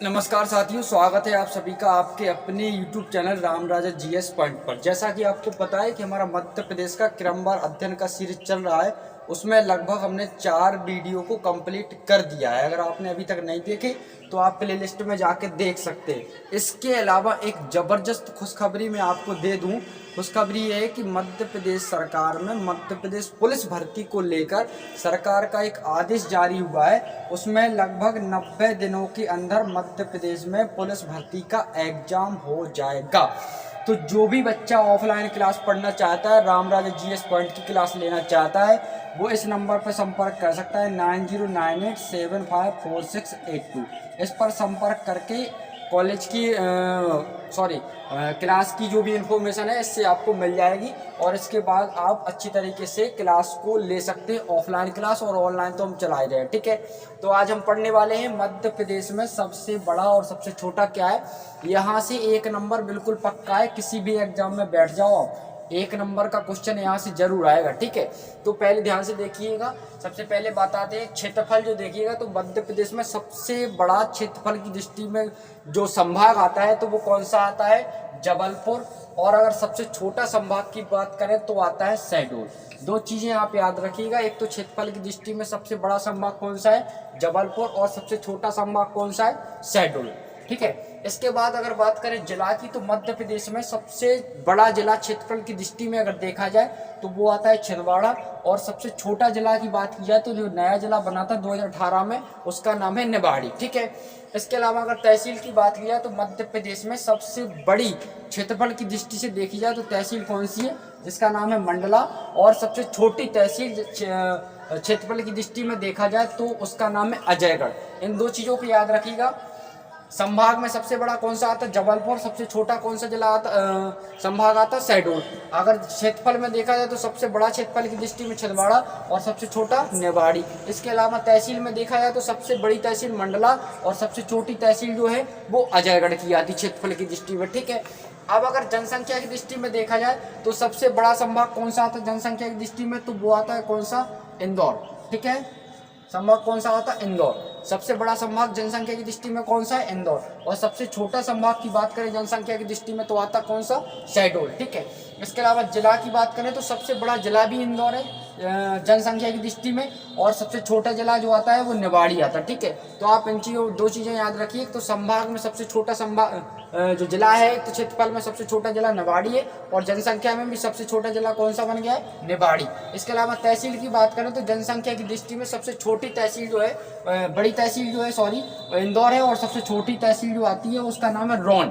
नमस्कार साथियों, स्वागत है आप सभी का आपके अपने YouTube चैनल राम राजा जीएस पॉइंट पर। जैसा कि आपको पता है कि हमारा मध्य प्रदेश का क्रमवार अध्ययन का सीरीज चल रहा है, उसमें लगभग हमने 4 वीडियो को कंप्लीट कर दिया है। अगर आपने अभी तक नहीं देखे तो आप प्ले लिस्ट में जाके देख सकते हैं। इसके अलावा एक ज़बरदस्त खुशखबरी मैं आपको दे दूं। खुशखबरी ये है कि मध्य प्रदेश सरकार में मध्य प्रदेश पुलिस भर्ती को लेकर सरकार का एक आदेश जारी हुआ है। उसमें लगभग 90 दिनों के अंदर मध्य प्रदेश में पुलिस भर्ती का एग्जाम हो जाएगा। तो जो भी बच्चा ऑफलाइन क्लास पढ़ना चाहता है, राम राजा जीएस पॉइंट की क्लास लेना चाहता है, वो इस नंबर पर संपर्क कर सकता है 9098754682। इस पर संपर्क करके कॉलेज की क्लास की जो भी इंफॉर्मेशन है इससे आपको मिल जाएगी और इसके बाद आप अच्छी तरीके से क्लास को ले सकते हैं। ऑफलाइन क्लास और ऑनलाइन तो हम चला ही रहे हैं, ठीक है। तो आज हम पढ़ने वाले हैं मध्य प्रदेश में सबसे बड़ा और सबसे छोटा क्या है। यहाँ से 1 नंबर बिल्कुल पक्का है, किसी भी एग्जाम में बैठ जाओ आप 1 नंबर का क्वेश्चन यहाँ से जरूर आएगा, ठीक है। तो पहले ध्यान से देखिएगा। सबसे पहले बताते हैं क्षेत्रफल। जो देखिएगा तो मध्य प्रदेश में सबसे बड़ा क्षेत्रफल की दृष्टि में जो संभाग आता है तो वो कौन सा आता है, जबलपुर। और अगर सबसे छोटा संभाग की बात करें तो आता है शहडोल। 2 चीजें आप याद रखिएगा, एक तो क्षेत्रफल की दृष्टि में सबसे बड़ा संभाग कौन सा है, जबलपुर, और सबसे छोटा संभाग कौन सा है, शहडोल, ठीक है। इसके बाद अगर बात करें जिला की तो मध्य प्रदेश में सबसे बड़ा जिला क्षेत्रफल की दृष्टि में अगर देखा जाए तो वो आता है छिंदवाड़ा। और सबसे छोटा जिला की बात की जाए तो जो नया जिला बना था 2018 में, उसका नाम है निवाड़ी, ठीक है। इसके अलावा अगर तहसील की बात की जाए तो मध्य प्रदेश में सबसे बड़ी क्षेत्रफल की दृष्टि से देखी जाए तो तहसील कौन सी है, जिसका नाम है मंडला। और सबसे छोटी तहसील क्षेत्रफल की दृष्टि में देखा जाए तो उसका नाम है अजयगढ़। इन 2 चीज़ों को याद रखिएगा। संभाग में सबसे बड़ा कौन सा आता है, जबलपुर। सबसे छोटा कौन सा जिला आता, संभाग आता है शहडोल। अगर क्षेत्रफल में देखा जाए तो सबसे बड़ा क्षेत्रफल की दृष्टि में छिंदवाड़ा और सबसे छोटा निवाड़ी। इसके अलावा तहसील में देखा जाए तो सबसे बड़ी तहसील मंडला और सबसे छोटी तहसील जो है वो अजयगढ़ की आती है क्षेत्रफल की दृष्टि में, ठीक है। अब अगर जनसंख्या की दृष्टि में देखा जाए तो सबसे बड़ा संभाग कौन सा आता है जनसंख्या की दृष्टि में, तो वो आता है कौन सा, इंदौर, ठीक है। संभाग कौन सा आता है, इंदौर। सबसे बड़ा संभाग जनसंख्या की दृष्टि में कौन सा है, इंदौर। और सबसे छोटा संभाग की बात करें जनसंख्या की दृष्टि में तो आता कौन सा, शहडोल, ठीक है। इसके अलावा जिला की बात करें तो सबसे बड़ा जिला भी इंदौर है जनसंख्या की दृष्टि में, और सबसे छोटा जिला जो आता है वो निवाड़ी आता है, ठीक है। तो आप इन चीज़ों 2 चीज़ें याद रखिए। तो संभाग में सबसे छोटा संभाग जो जिला है, तो क्षेत्रफल में सबसे छोटा जिला निवाड़ी है और जनसंख्या में भी सबसे छोटा जिला कौन सा बन गया है, निवाड़ी। इसके अलावा तहसील की बात करें तो जनसंख्या की दृष्टि में सबसे छोटी तहसील जो है, बड़ी तहसील जो है इंदौर है, और सबसे छोटी तहसील जो आती है उसका नाम है रौन,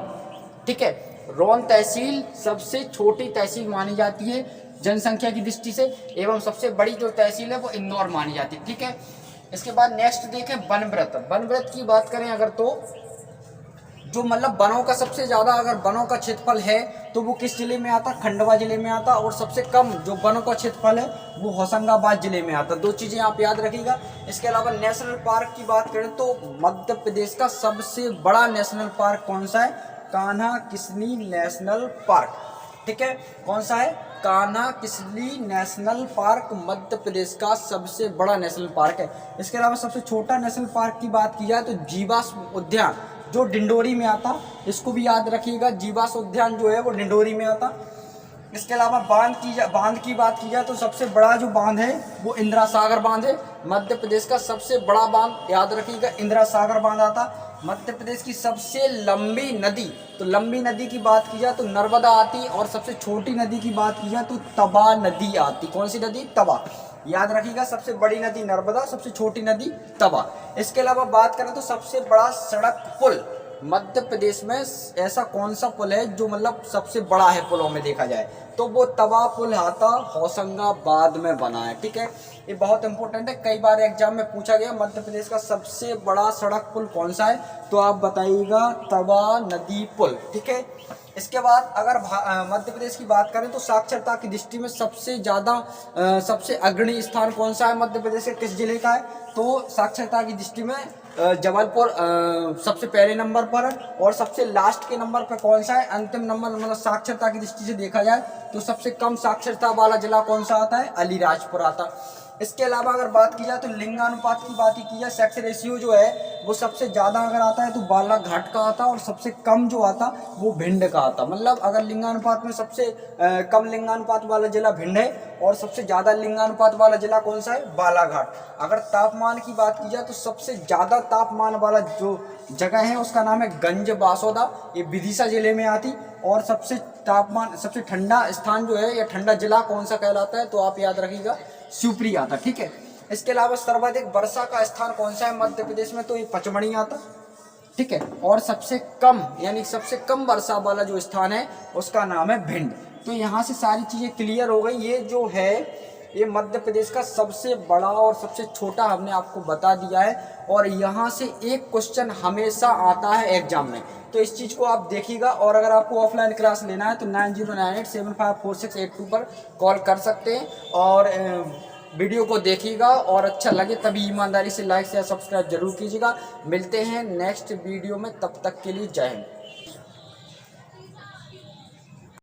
ठीक है। रौन तहसील सबसे छोटी तहसील मानी जाती है जनसंख्या की दृष्टि से, एवं सबसे बड़ी जो तहसील है वो इंदौर मानी जाती है, ठीक है। इसके बाद नेक्स्ट देखें वनव्रत। वनव्रत की बात करें अगर तो जो मतलब वनों का सबसे ज़्यादा अगर वनों का क्षेत्रफल है तो वो किस जिले में आता, खंडवा जिले में आता। और सबसे कम जो वनों का क्षेत्रफल है वो होशंगाबाद जिले में आता। 2 चीज़ें आप याद रखिएगा। इसके अलावा नेशनल पार्क की बात करें तो मध्य प्रदेश का सबसे बड़ा नेशनल पार्क कौन सा है, कान्हा किसली नेशनल पार्क, ठीक है। कौन सा है, कान्हा किसली नेशनल पार्क मध्य प्रदेश का सबसे बड़ा नेशनल पार्क है। इसके अलावा सबसे छोटा नेशनल पार्क की बात की जाए तो जीवास उद्यान जो डिंडोरी में आता, इसको भी याद रखिएगा। जीवास उद्यान जो है वो डिंडोरी में आता। इसके अलावा बांध की बात की जाए तो सबसे बड़ा जो बांध है वो इंदिरा सागर बांध है। मध्य प्रदेश का सबसे बड़ा बांध याद रखिएगा, इंदिरा सागर बांध आता। मध्य प्रदेश की सबसे लंबी नदी, तो लंबी नदी की बात की जाए तो नर्मदा आती, और सबसे छोटी नदी की बात की जाए तो तवा नदी आती। कौन सी नदी, तवा, याद रखिएगा। सबसे बड़ी नदी नर्मदा, सबसे छोटी नदी तवा। इसके अलावा बात करें तो सबसे बड़ा सड़क पुल मध्य प्रदेश में ऐसा कौन सा पुल है जो मतलब सबसे बड़ा है पुलों में देखा जाए, तो वो तवा पुल आता होशंगाबाद में बना है, ठीक है। ये बहुत इंपॉर्टेंट है, कई बार एग्जाम में पूछा गया मध्य प्रदेश का सबसे बड़ा सड़क पुल कौन सा है, तो आप बताइएगा तवा नदी पुल, ठीक है। इसके बाद अगर मध्य प्रदेश की बात करें तो साक्षरता की दृष्टि में सबसे ज़्यादा सबसे अग्रणी स्थान कौन सा है मध्य प्रदेश के किस जिले का है, तो साक्षरता की दृष्टि में जबलपुर सबसे पहले नंबर पर है। और सबसे लास्ट के नंबर पर कौन सा है, अंतिम नंबर मतलब साक्षरता की दृष्टि से देखा जाए तो सबसे कम साक्षरता वाला जिला कौन सा आता है, अलीराजपुर आता। इसके अलावा अगर बात की जाए तो लिंगानुपात की बात ही की जाए, सेक्स रेशियो जो है वो सबसे ज़्यादा अगर आता है तो बालाघाट का आता, और सबसे कम जो आता वो भिंड का आता। मतलब अगर लिंगानुपात में सबसे कम लिंगानुपात वाला जिला भिंड है और सबसे ज़्यादा लिंगानुपात वाला जिला कौन सा है, बालाघाट। अगर तापमान की बात की जाए तो सबसे ज़्यादा तापमान वाला जो जगह है उसका नाम है गंज बासोदा, ये विदिशा जिले में आती। और सबसे तापमान सबसे ठंडा स्थान जो है या ठंडा जिला कौन सा कहलाता है, तो आप याद रखिएगा शिवपुरी आता। ठीक है, इसके अलावा सर्वाधिक वर्षा का स्थान कौन सा है मध्य प्रदेश में, तो ये पचमढ़ी आता। ठीक है, और सबसे कम यानी सबसे कम वर्षा वाला जो स्थान है उसका नाम है भिंड। तो यहाँ से सारी चीज़ें क्लियर हो गई। ये जो है ये मध्य प्रदेश का सबसे बड़ा और सबसे छोटा हमने आपको बता दिया है, और यहाँ से एक क्वेश्चन हमेशा आता है एग्जाम में, तो इस चीज़ को आप देखिएगा। और अगर आपको ऑफलाइन क्लास लेना है तो 9098754682 पर कॉल कर सकते हैं, और वीडियो को देखिएगा, और अच्छा लगे तभी ईमानदारी से लाइक शेयर सब्सक्राइब जरूर कीजिएगा। मिलते हैं नेक्स्ट वीडियो में, तब तक के लिए जय हिंद।